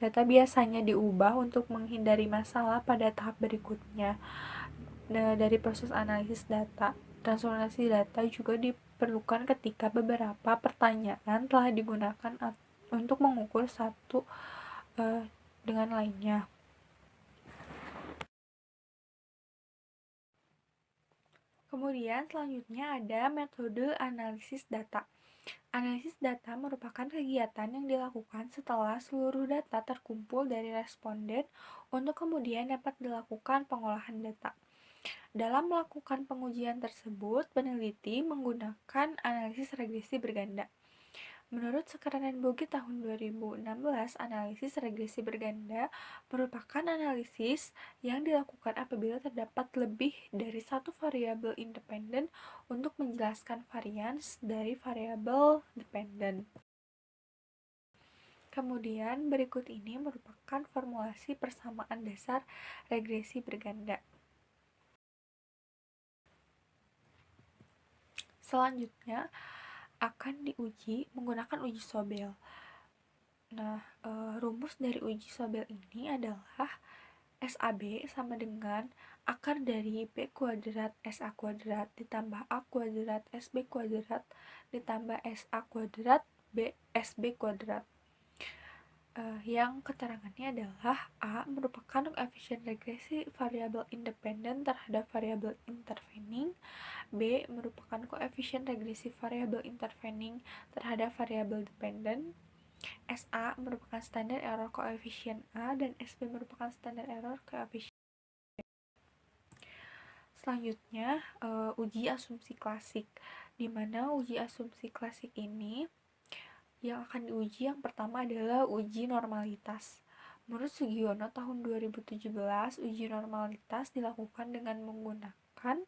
Data biasanya diubah untuk menghindari masalah pada tahap berikutnya. Dari proses analisis data, transformasi data juga diperlukan ketika beberapa pertanyaan telah digunakan untuk mengukur satu dengan lainnya. Kemudian selanjutnya ada metode analisis data. Analisis data merupakan kegiatan yang dilakukan setelah seluruh data terkumpul dari responden untuk kemudian dapat dilakukan pengolahan data. Dalam melakukan pengujian tersebut, peneliti menggunakan analisis regresi berganda. Menurut Sekaran dan Bogi tahun 2016, analisis regresi berganda merupakan analisis yang dilakukan apabila terdapat lebih dari satu variabel independen untuk menjelaskan varians dari variabel dependen. Kemudian berikut ini merupakan formulasi persamaan dasar regresi berganda. Selanjutnya akan diuji menggunakan uji Sobel. Nah, rumus dari uji Sobel ini adalah SAB sama dengan akar dari B kuadrat SA kuadrat ditambah A kuadrat SB kuadrat ditambah SA kuadrat B SB kuadrat. Yang keterangannya adalah A merupakan koefisien regresi variabel independen terhadap variabel intervening, B merupakan koefisien regresi variabel intervening terhadap variabel dependen, SA merupakan standar error koefisien A, dan SB merupakan standar error koefisien. Selanjutnya, uji asumsi klasik, di mana uji asumsi klasik ini yang akan diuji yang pertama adalah uji normalitas. Menurut Sugiono tahun 2017, uji normalitas dilakukan dengan menggunakan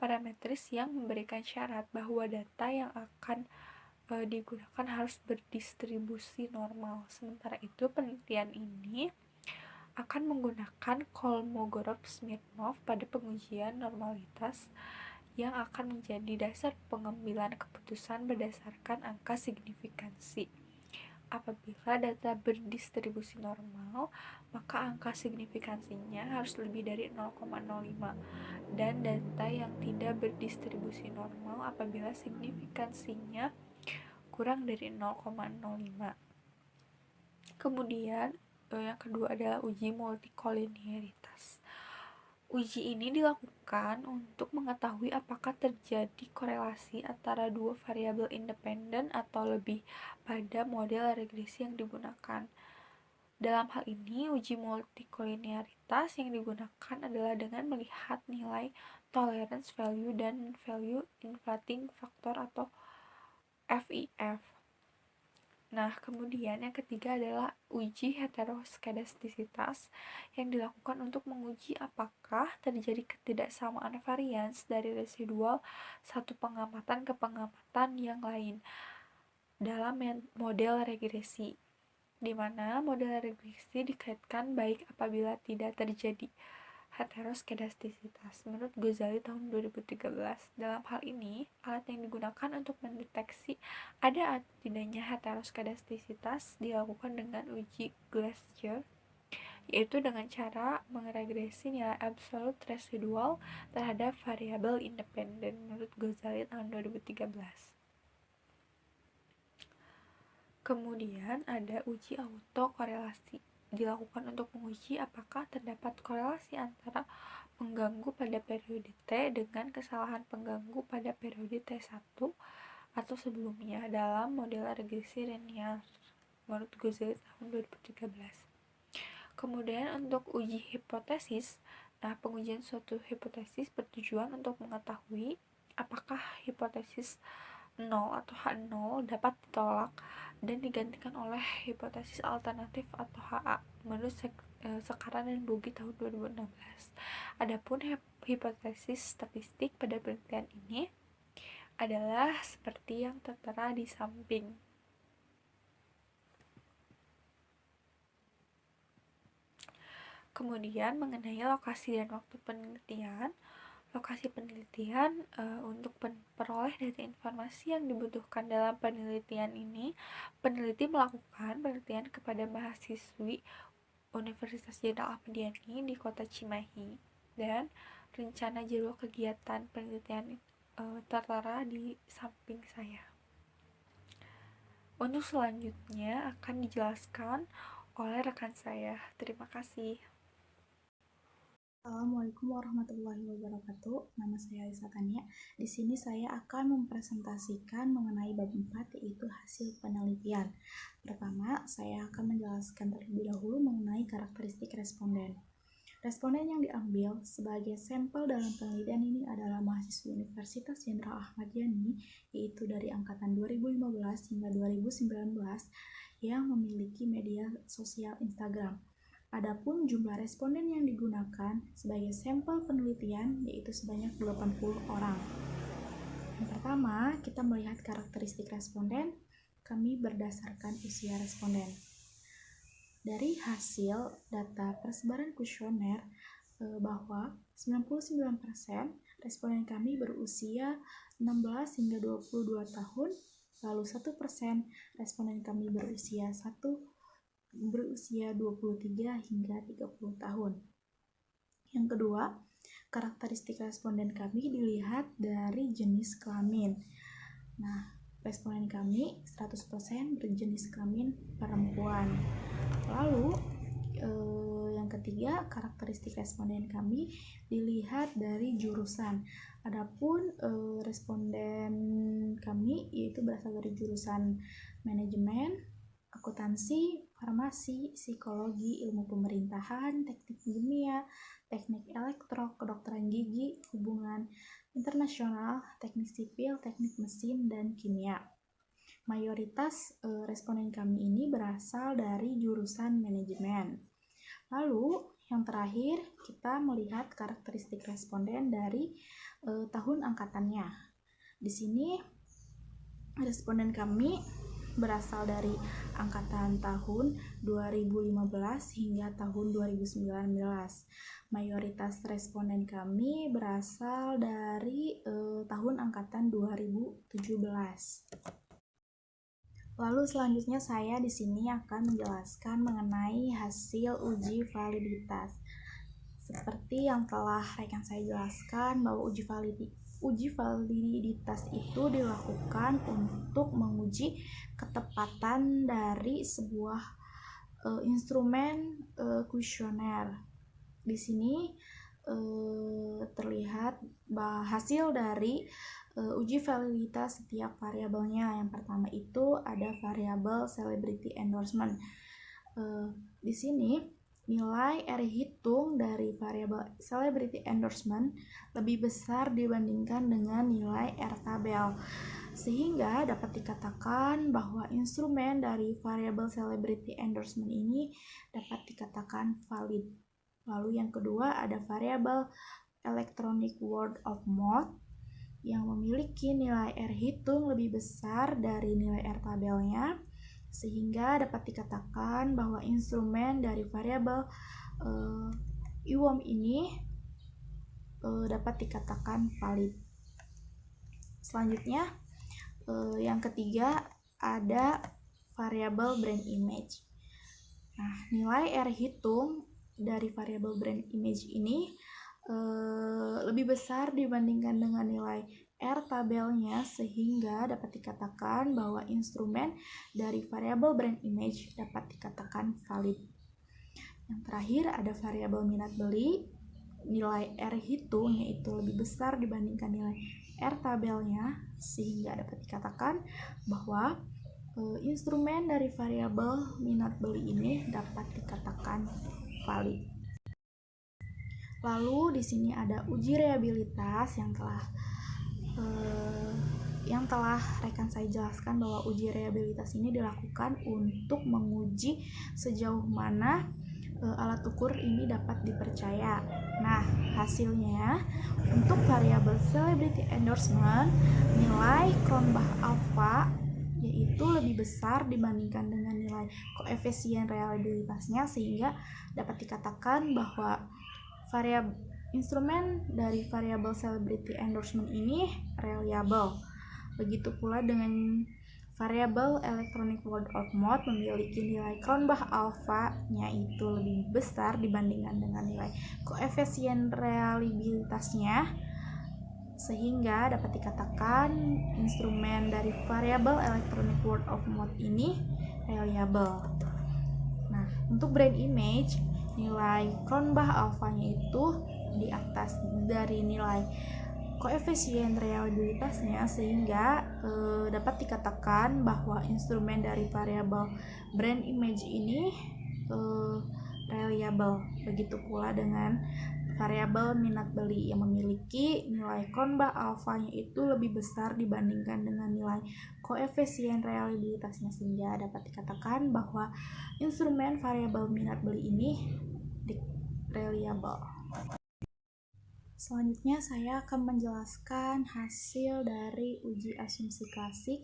parametris yang memberikan syarat bahwa data yang akan digunakan harus berdistribusi normal. Sementara itu, penelitian ini akan menggunakan Kolmogorov-Smirnov pada pengujian normalitas yang akan menjadi dasar pengambilan keputusan berdasarkan angka signifikansi. Apabila data berdistribusi normal, maka angka signifikansinya harus lebih dari 0,05, dan data yang tidak berdistribusi normal apabila signifikansinya kurang dari 0,05. Kemudian yang kedua adalah uji multikolinearitas. Uji ini dilakukan untuk mengetahui apakah terjadi korelasi antara dua variabel independen atau lebih pada model regresi yang digunakan. Dalam hal ini, uji multikolinearitas yang digunakan adalah dengan melihat nilai tolerance value dan value inflating factor atau FIF. Nah, kemudian yang ketiga adalah uji heteroskedastisitas yang dilakukan untuk menguji apakah terjadi ketidaksamaan varians dari residual satu pengamatan ke pengamatan yang lain dalam model regresi, di mana model regresi dikaitkan baik apabila tidak terjadi heteroskedastisitas menurut Ghazali tahun 2013. Dalam hal ini, alat yang digunakan untuk mendeteksi ada atau tidaknya heteroskedastisitas dilakukan dengan uji Glasser, yaitu dengan cara meregresi nilai absolut residual terhadap variabel independen menurut Ghazali tahun 2013. Kemudian ada uji autokorelasi, dilakukan untuk menguji apakah terdapat korelasi antara pengganggu pada periode T dengan kesalahan pengganggu pada periode T1 atau sebelumnya dalam model regresi linear menurut Ghazali tahun 2013. Kemudian untuk uji hipotesis, pengujian suatu hipotesis bertujuan untuk mengetahui apakah hipotesis 0 atau H0 dapat ditolak dan digantikan oleh hipotesis alternatif atau HA menurut Sekaran dan Buggi tahun 2016. Adapun hipotesis statistik pada penelitian ini adalah seperti yang tertera di samping. Kemudian mengenai lokasi dan waktu penelitian, lokasi penelitian untuk peroleh data informasi yang dibutuhkan dalam penelitian ini, peneliti melakukan penelitian kepada mahasiswi Universitas Jenderal Ahmad Yani di kota Cimahi, dan rencana jadwal kegiatan penelitian tertera di samping saya. Untuk selanjutnya akan dijelaskan oleh rekan saya. Terima kasih. Assalamualaikum warahmatullahi wabarakatuh. Nama saya Alisa Tania. Di sini saya akan mempresentasikan mengenai bab 4, yaitu hasil penelitian. Pertama, saya akan menjelaskan terlebih dahulu mengenai karakteristik responden. Responden yang diambil sebagai sampel dalam penelitian ini adalah mahasiswa Universitas Jenderal Ahmad Yani, yaitu dari angkatan 2015 hingga 2019 yang memiliki media sosial Instagram. Adapun jumlah responden yang digunakan sebagai sampel penelitian yaitu sebanyak 80 orang. Yang pertama, kita melihat karakteristik responden, kami berdasarkan usia responden. Dari hasil data persebaran kuesioner bahwa 99% responden kami berusia 16 hingga 22 tahun, lalu 1% responden kami berusia 23 hingga 30 tahun. Yang kedua, karakteristik responden kami dilihat dari jenis kelamin. Nah, responden kami 100% berjenis kelamin perempuan. Lalu, yang ketiga, karakteristik responden kami dilihat dari jurusan. Adapun responden kami yaitu berasal dari jurusan manajemen, akuntansi, farmasi, psikologi, ilmu pemerintahan, teknik kimia, teknik elektro, kedokteran gigi, hubungan internasional, teknik sipil, teknik mesin, dan kimia. Mayoritas responden kami ini berasal dari jurusan manajemen. Lalu, yang terakhir, kita melihat karakteristik responden dari tahun angkatannya. Di sini, responden kami berasal dari angkatan tahun 2015 hingga tahun 2019. Mayoritas responden kami berasal dari tahun angkatan 2017. Lalu selanjutnya saya di sini akan menjelaskan mengenai hasil uji validitas. Seperti yang telah rekan saya jelaskan bahwa uji uji validitas itu dilakukan untuk menguji ketepatan dari sebuah instrumen kuesioner. Di sini terlihat hasil dari uji validitas setiap variabelnya. Yang pertama itu ada variabel celebrity endorsement. Di sini nilai R hitung dari variabel celebrity endorsement lebih besar dibandingkan dengan nilai R tabel, sehingga dapat dikatakan bahwa instrumen dari variabel celebrity endorsement ini dapat dikatakan valid. Lalu yang kedua ada variabel electronic word of mouth yang memiliki nilai R hitung lebih besar dari nilai R tabelnya, sehingga dapat dikatakan bahwa instrumen dari variabel IWOM ini dapat dikatakan valid. Selanjutnya yang ketiga ada variabel brand image. Nah, nilai R hitung dari variabel brand image ini lebih besar dibandingkan dengan nilai R tabelnya, sehingga dapat dikatakan bahwa instrumen dari variabel brand image dapat dikatakan valid. Yang terakhir ada variabel minat beli. Nilai R hitung yaitu lebih besar dibandingkan nilai R tabelnya, sehingga dapat dikatakan bahwa instrumen dari variabel minat beli ini dapat dikatakan valid. Lalu di sini ada uji reliabilitas yang telah rekan saya jelaskan bahwa uji reliabilitas ini dilakukan untuk menguji sejauh mana alat ukur ini dapat dipercaya. Nah, hasilnya untuk variabel celebrity endorsement, nilai Cronbach alpha yaitu lebih besar dibandingkan dengan nilai koefisien reliabilitasnya, sehingga dapat dikatakan bahwa instrumen dari variabel celebrity endorsement ini reliable. Begitu pula dengan variabel electronic word of mouth memiliki nilai Cronbach alpha-nya itu lebih besar dibandingkan dengan nilai koefisien reliabilitasnya, sehingga dapat dikatakan instrumen dari variabel electronic word of mouth ini reliable. Nah, untuk brand image, nilai Cronbach alpha-nya itu di atas dari nilai koefisien reliabilitasnya, sehingga dapat dikatakan bahwa instrumen dari variabel brand image ini reliable. Begitu pula dengan variabel minat beli yang memiliki nilai Cronbach alpha-nya itu lebih besar dibandingkan dengan nilai koefisien reliabilitasnya, sehingga dapat dikatakan bahwa instrumen variabel minat beli ini reliable. Selanjutnya saya akan menjelaskan hasil dari uji asumsi klasik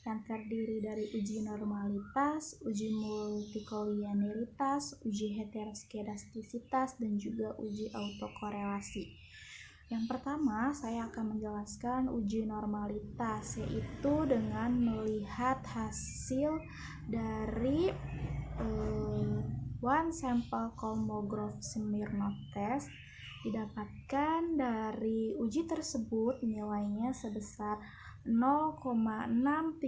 yang terdiri dari uji normalitas, uji multikolinearitas, uji heteroskedastisitas, dan juga uji autokorelasi. Yang pertama, saya akan menjelaskan uji normalitas, yaitu dengan melihat hasil dari one sample Kolmogorov Smirnov test. Didapatkan dari uji tersebut nilainya sebesar 0,639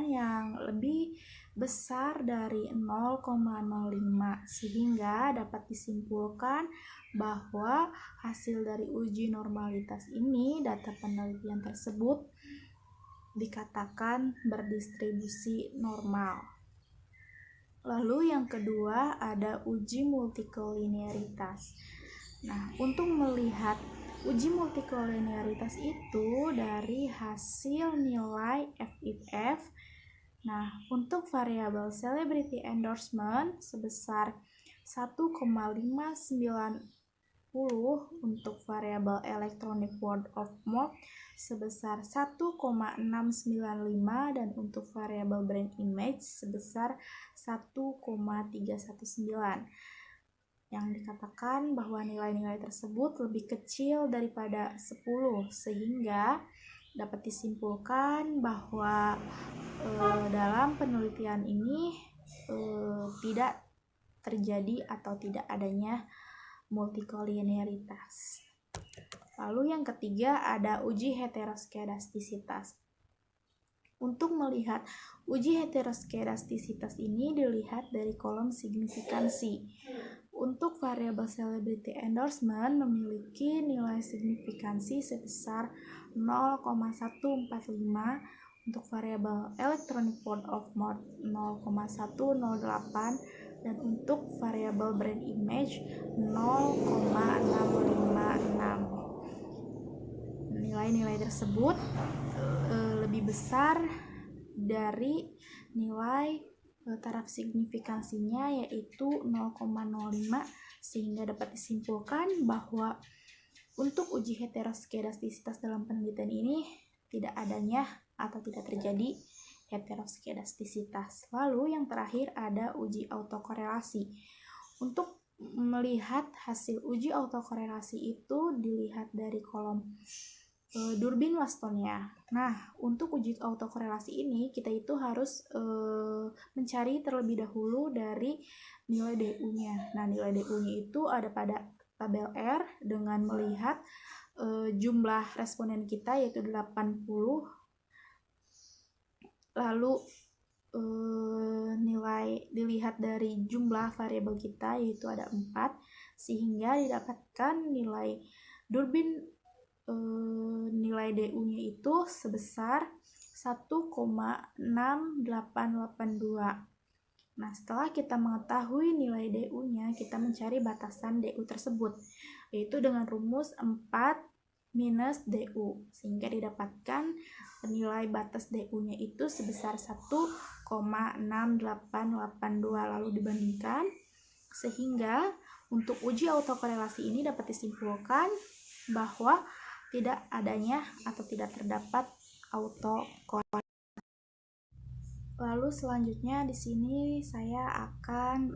yang lebih besar dari 0,05, sehingga dapat disimpulkan bahwa hasil dari uji normalitas ini, data penelitian tersebut dikatakan berdistribusi normal. Lalu yang kedua ada uji multikolinearitas. Nah, untuk melihat uji multikolinearitas itu dari hasil nilai FIF. Nah, untuk variabel celebrity endorsement sebesar 1,590, untuk variabel electronic word of mouth sebesar 1,695, dan untuk variabel brand image sebesar 1,319. Yang dikatakan bahwa nilai-nilai tersebut lebih kecil daripada 10, sehingga dapat disimpulkan bahwa dalam penelitian ini tidak terjadi atau tidak adanya multikolinearitas. Lalu yang ketiga ada uji heteroskedastisitas. Untuk melihat uji heteroskedastisitas ini dilihat dari kolom signifikansi. Untuk variabel celebrity endorsement memiliki nilai signifikansi sebesar 0,145, untuk variabel electronic word of mouth 0,108, dan untuk variabel brand image 0,656. Nilai-nilai tersebut lebih besar dari nilai taraf signifikansinya, yaitu 0,05, sehingga dapat disimpulkan bahwa untuk uji heteroskedastisitas dalam penelitian ini tidak adanya atau tidak terjadi heteroskedastisitas. Lalu yang terakhir ada uji autokorelasi. Untuk melihat hasil uji autokorelasi itu dilihat dari kolom Durbin-Wastonnya. Nah, untuk uji autokorelasi ini kita itu harus mencari terlebih dahulu dari nilai DU-nya. Nah, nilai DU-nya itu ada pada tabel R dengan melihat jumlah responden kita yaitu 80. Lalu nilai dilihat dari jumlah variabel kita yaitu ada 4, sehingga didapatkan nilai Durbin nilai DU-nya itu sebesar 1,6882. Nah, setelah kita mengetahui nilai DU-nya, kita mencari batasan DU tersebut, yaitu dengan rumus 4 minus DU, sehingga didapatkan nilai batas DU-nya itu sebesar 1,6882. Lalu dibandingkan, sehingga untuk uji autokorelasi ini dapat disimpulkan bahwa tidak adanya atau tidak terdapat autokorelasi. Lalu selanjutnya di sini saya akan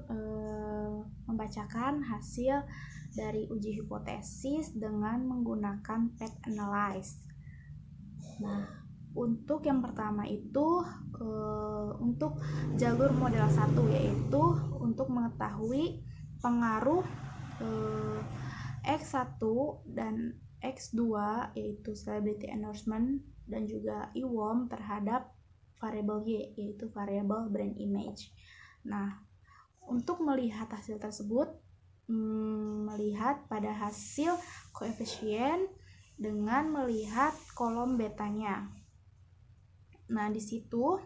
membacakan hasil dari uji hipotesis dengan menggunakan PET analyze. Nah, untuk yang pertama itu untuk jalur model 1, yaitu untuk mengetahui pengaruh X1 dan X2 yaitu celebrity endorsement dan juga IWOM terhadap variabel Y yaitu variabel brand image. Nah, untuk melihat hasil tersebut, melihat pada hasil koefisien dengan melihat kolom betanya. Nah, di situ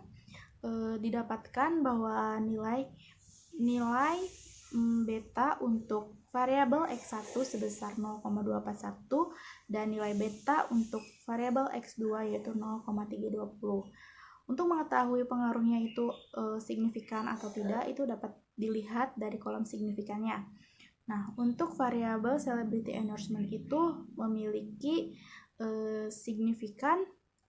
didapatkan bahwa nilai beta untuk variabel X1 sebesar 0,241 dan nilai beta untuk variabel X2 yaitu 0,320. Untuk mengetahui pengaruhnya itu signifikan atau tidak, itu dapat dilihat dari kolom signifikannya. Nah, untuk variabel celebrity endorsement itu memiliki signifikan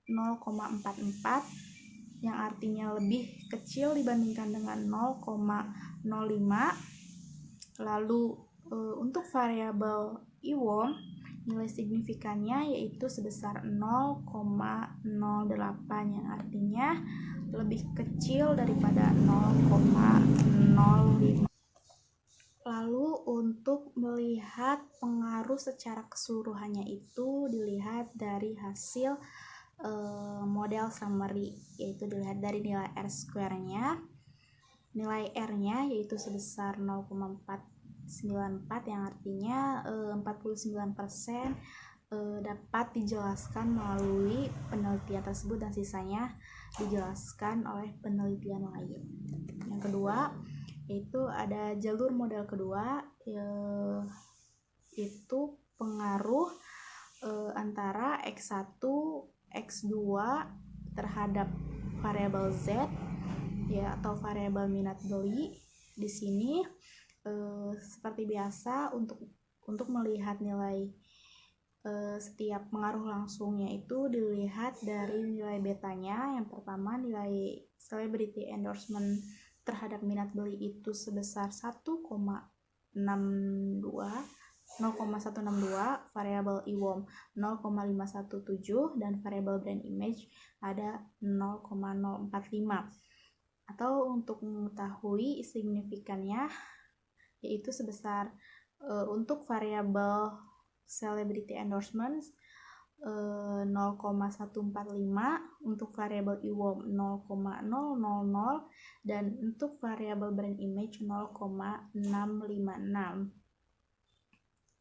0,44 yang artinya lebih kecil dibandingkan dengan 0,05. Lalu untuk variabel IWOM nilai signifikannya yaitu sebesar 0,08 yang artinya lebih kecil daripada 0,05. Lalu untuk melihat pengaruh secara keseluruhannya itu dilihat dari hasil model summary, yaitu dilihat dari nilai R-square-nya. Nilai R-nya yaitu sebesar 0,494 yang artinya 49% dapat dijelaskan melalui penelitian tersebut dan sisanya dijelaskan oleh penelitian lain. Yang kedua yaitu ada jalur model kedua, yaitu pengaruh antara X1, X2 terhadap variabel Z ya atau variabel minat beli. Di sini seperti biasa untuk melihat nilai setiap pengaruh langsungnya itu dilihat dari nilai betanya. Yang pertama nilai celebrity endorsement terhadap minat beli itu sebesar 0,162, variabel IWOM 0,517 dan variabel brand image ada 0,045. Atau untuk mengetahui signifikannya yaitu sebesar untuk variabel celebrity endorsement 0,145, untuk variabel IWOM 0,000, dan untuk variabel brand image 0,656.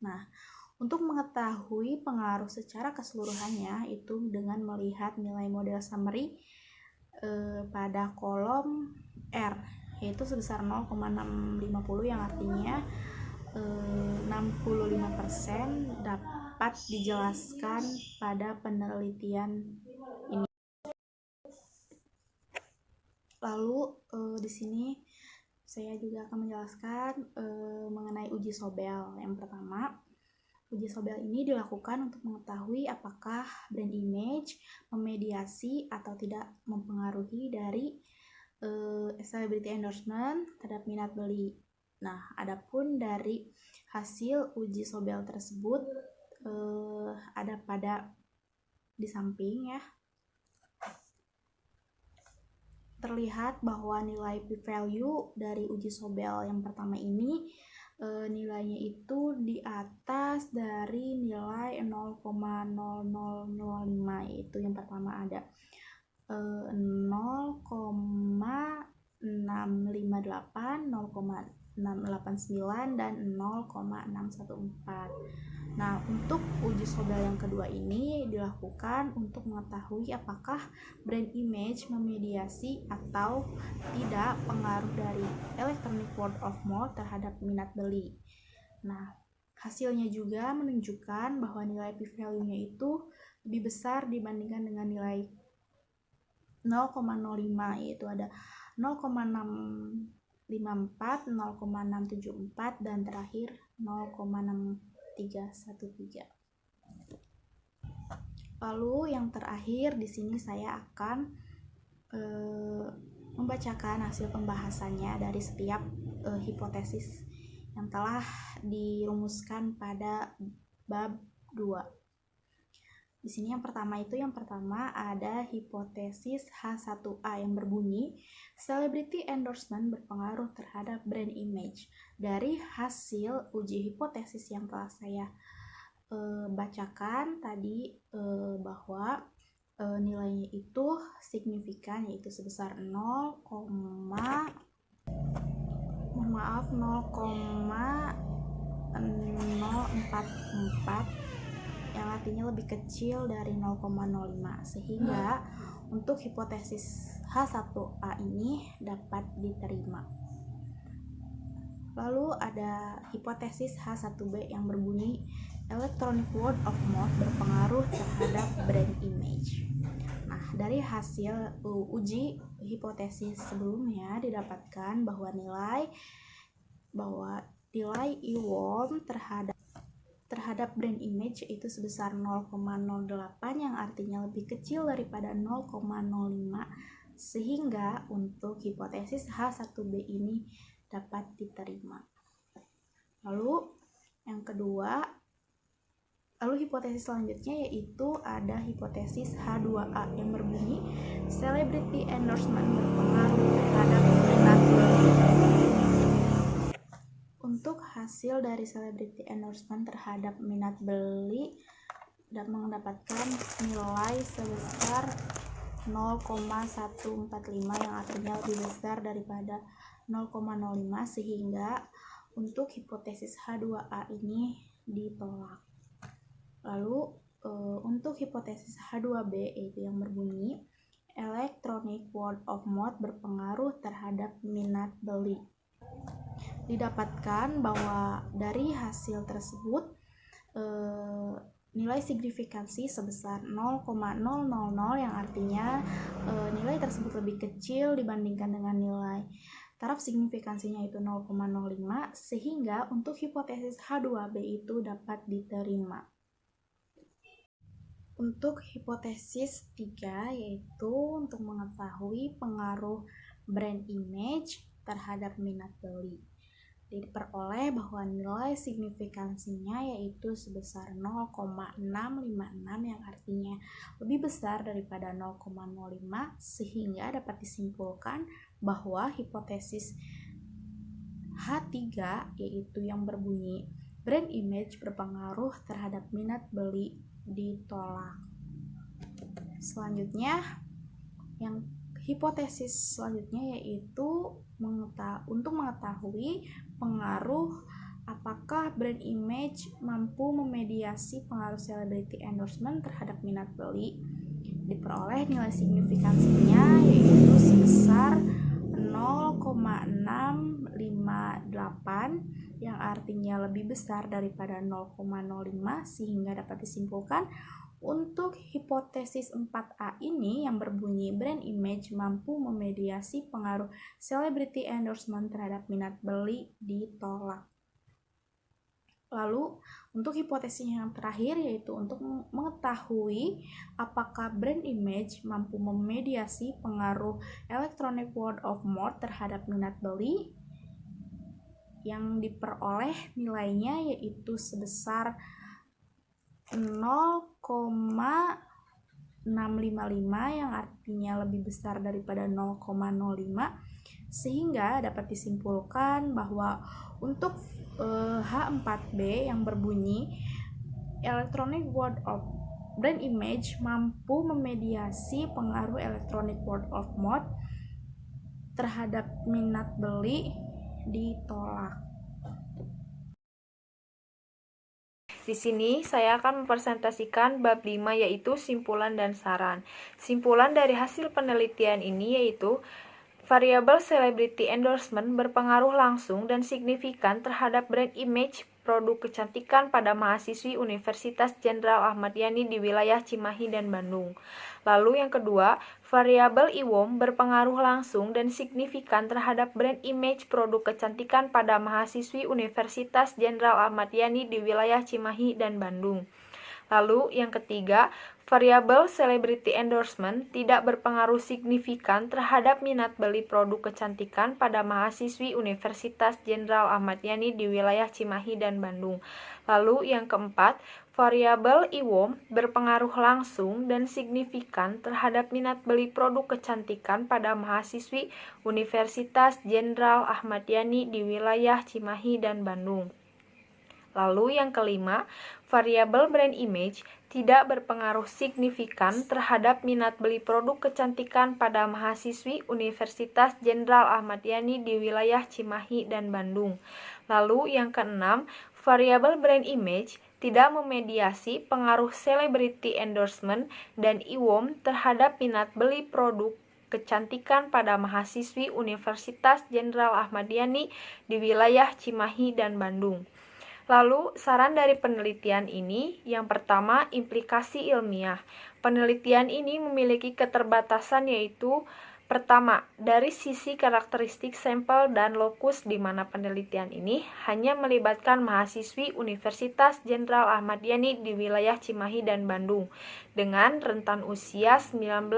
Nah, untuk mengetahui pengaruh secara keseluruhannya itu dengan melihat nilai model summary pada kolom R, yaitu sebesar 0,650, yang artinya 65% dapat dijelaskan pada penelitian ini. Lalu di sini saya juga akan menjelaskan mengenai uji Sobel. Yang pertama, uji Sobel ini dilakukan untuk mengetahui apakah brand image memediasi atau tidak mempengaruhi dari celebrity endorsement terhadap minat beli. Nah, adapun dari hasil uji Sobel tersebut ada pada di samping ya. Terlihat bahwa nilai p-value dari uji Sobel yang pertama ini nilainya itu di atas dari nilai 0,0005, yaitu yang pertama ada 0,658, 0,689, dan 0,614. Nah, untuk uji Sobel yang kedua ini dilakukan untuk mengetahui apakah brand image memediasi atau tidak pengaruh dari electronic word of mouth terhadap minat beli. Nah, hasilnya juga menunjukkan bahwa nilai p-value-nya itu lebih besar dibandingkan dengan nilai 0,05, yaitu ada 0,654, 0,674, dan terakhir 0,6313. Lalu yang terakhir di sini saya akan membacakan hasil pembahasannya dari setiap hipotesis yang telah dirumuskan pada bab 2. Di sini yang pertama ada hipotesis H1A yang berbunyi celebrity endorsement berpengaruh terhadap brand image. Dari hasil uji hipotesis yang telah saya bacakan tadi bahwa nilainya itu signifikan, yaitu sebesar 0,044, yang artinya lebih kecil dari 0,05, sehingga untuk hipotesis H1A ini dapat diterima. Lalu ada hipotesis H1B yang berbunyi electronic word of mouth berpengaruh terhadap brand image. Nah, dari hasil uji hipotesis sebelumnya didapatkan bahwa nilai IWOM terhadap brand image itu sebesar 0,08, yang artinya lebih kecil daripada 0,05, sehingga untuk hipotesis H1B ini dapat diterima. Lalu hipotesis selanjutnya yaitu ada hipotesis H2A yang berbunyi celebrity endorsement berpengaruh terhadap minat beli. Untuk hasil dari celebrity endorsement terhadap minat beli dapat mendapatkan nilai sebesar 0,145, yang artinya lebih besar daripada 0,05, sehingga untuk hipotesis H2A ini ditolak. Lalu untuk hipotesis H2B yaitu yang berbunyi electronic word of mouth berpengaruh terhadap minat beli. Didapatkan bahwa dari hasil tersebut nilai signifikansi sebesar 0,000, yang artinya nilai tersebut lebih kecil dibandingkan dengan nilai taraf signifikansinya itu 0,05, sehingga untuk hipotesis H2B itu dapat diterima. Untuk hipotesis 3 yaitu untuk mengetahui pengaruh brand image terhadap minat beli. Diperoleh bahwa nilai signifikansinya yaitu sebesar 0,656, yang artinya lebih besar daripada 0,05, sehingga dapat disimpulkan bahwa hipotesis H3 yaitu yang berbunyi brand image berpengaruh terhadap minat beli ditolak. Selanjutnya, yang hipotesis selanjutnya yaitu untuk mengetahui pengaruh apakah brand image mampu memediasi pengaruh celebrity endorsement terhadap minat beli. Diperoleh nilai signifikansinya yaitu sebesar 0,658 yang artinya lebih besar daripada 0,05, sehingga dapat disimpulkan untuk hipotesis 4A ini yang berbunyi brand image mampu memediasi pengaruh celebrity endorsement terhadap minat beli ditolak. Lalu untuk hipotesis yang terakhir yaitu untuk mengetahui apakah brand image mampu memediasi pengaruh electronic word of mouth terhadap minat beli, yang diperoleh nilainya yaitu sebesar 0,655 yang artinya lebih besar daripada 0,05, sehingga dapat disimpulkan bahwa untuk H4B yang berbunyi electronic word of brand image mampu memediasi pengaruh electronic word of mouth terhadap minat beli ditolak. Di sini saya akan mempresentasikan bab 5 yaitu simpulan dan saran. Simpulan dari hasil penelitian ini yaitu variabel celebrity endorsement berpengaruh langsung dan signifikan terhadap brand image produk kecantikan pada mahasiswi Universitas Jenderal Ahmad Yani di wilayah Cimahi dan Bandung. Lalu yang kedua, variabel IWOM berpengaruh langsung dan signifikan terhadap brand image produk kecantikan pada mahasiswi Universitas Jenderal Ahmad Yani di wilayah Cimahi dan Bandung. Lalu yang ketiga, variabel celebrity endorsement tidak berpengaruh signifikan terhadap minat beli produk kecantikan pada mahasiswi Universitas Jenderal Ahmad Yani di wilayah Cimahi dan Bandung. Lalu yang keempat, variabel IWOM berpengaruh langsung dan signifikan terhadap minat beli produk kecantikan pada mahasiswi Universitas Jenderal Ahmad Yani di wilayah Cimahi dan Bandung. Lalu yang kelima, variabel brand image tidak berpengaruh signifikan terhadap minat beli produk kecantikan pada mahasiswi Universitas Jenderal Ahmad Yani di wilayah Cimahi dan Bandung. Lalu yang keenam, variabel brand image tidak memediasi pengaruh celebrity endorsement dan IWOM terhadap minat beli produk kecantikan pada mahasiswi Universitas Jenderal Ahmad Yani di wilayah Cimahi dan Bandung. Lalu, saran dari penelitian ini, yang pertama, implikasi ilmiah. Penelitian ini memiliki keterbatasan yaitu, pertama, dari sisi karakteristik sampel dan lokus di mana penelitian ini hanya melibatkan mahasiswi Universitas Jenderal Ahmad Yani di wilayah Cimahi dan Bandung dengan rentan usia 19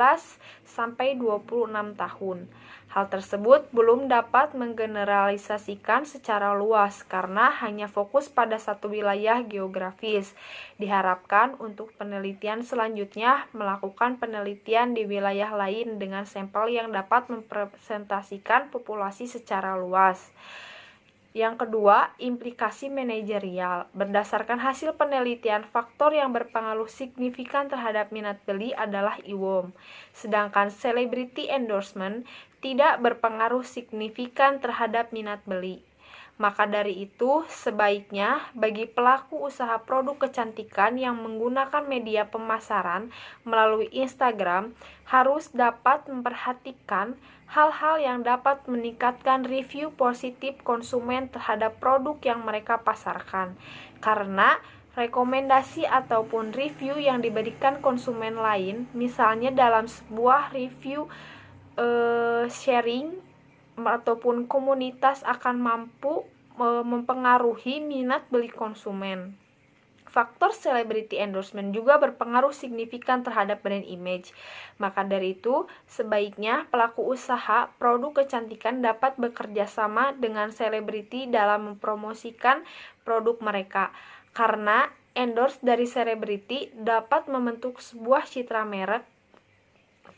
sampai 26 tahun. Hal tersebut belum dapat menggeneralisasikan secara luas karena hanya fokus pada satu wilayah geografis. Diharapkan untuk penelitian selanjutnya melakukan penelitian di wilayah lain dengan sampel yang dapat mempresentasikan populasi secara luas. Yang kedua, implikasi manajerial. Berdasarkan hasil penelitian, faktor yang berpengaruh signifikan terhadap minat beli adalah IWOM, sedangkan celebrity endorsement tidak berpengaruh signifikan terhadap minat beli. Maka dari itu, sebaiknya bagi pelaku usaha produk kecantikan yang menggunakan media pemasaran melalui Instagram harus dapat memperhatikan hal-hal yang dapat meningkatkan review positif konsumen terhadap produk yang mereka pasarkan. Karena rekomendasi ataupun review yang diberikan konsumen lain, misalnya dalam sebuah review sharing ataupun komunitas akan mampu mempengaruhi minat beli konsumen. Faktor celebrity endorsement juga berpengaruh signifikan terhadap brand image. Maka dari itu, sebaiknya pelaku usaha produk kecantikan dapat bekerja sama dengan selebriti dalam mempromosikan produk mereka. Karena endorse dari selebriti dapat membentuk sebuah citra merek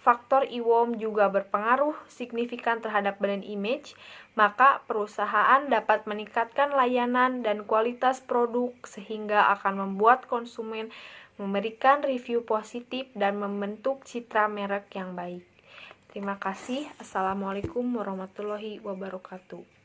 faktor IWOM juga berpengaruh signifikan terhadap brand image, maka perusahaan dapat meningkatkan layanan dan kualitas produk sehingga akan membuat konsumen memberikan review positif dan membentuk citra merek yang baik. Terima kasih. Assalamualaikum warahmatullahi wabarakatuh.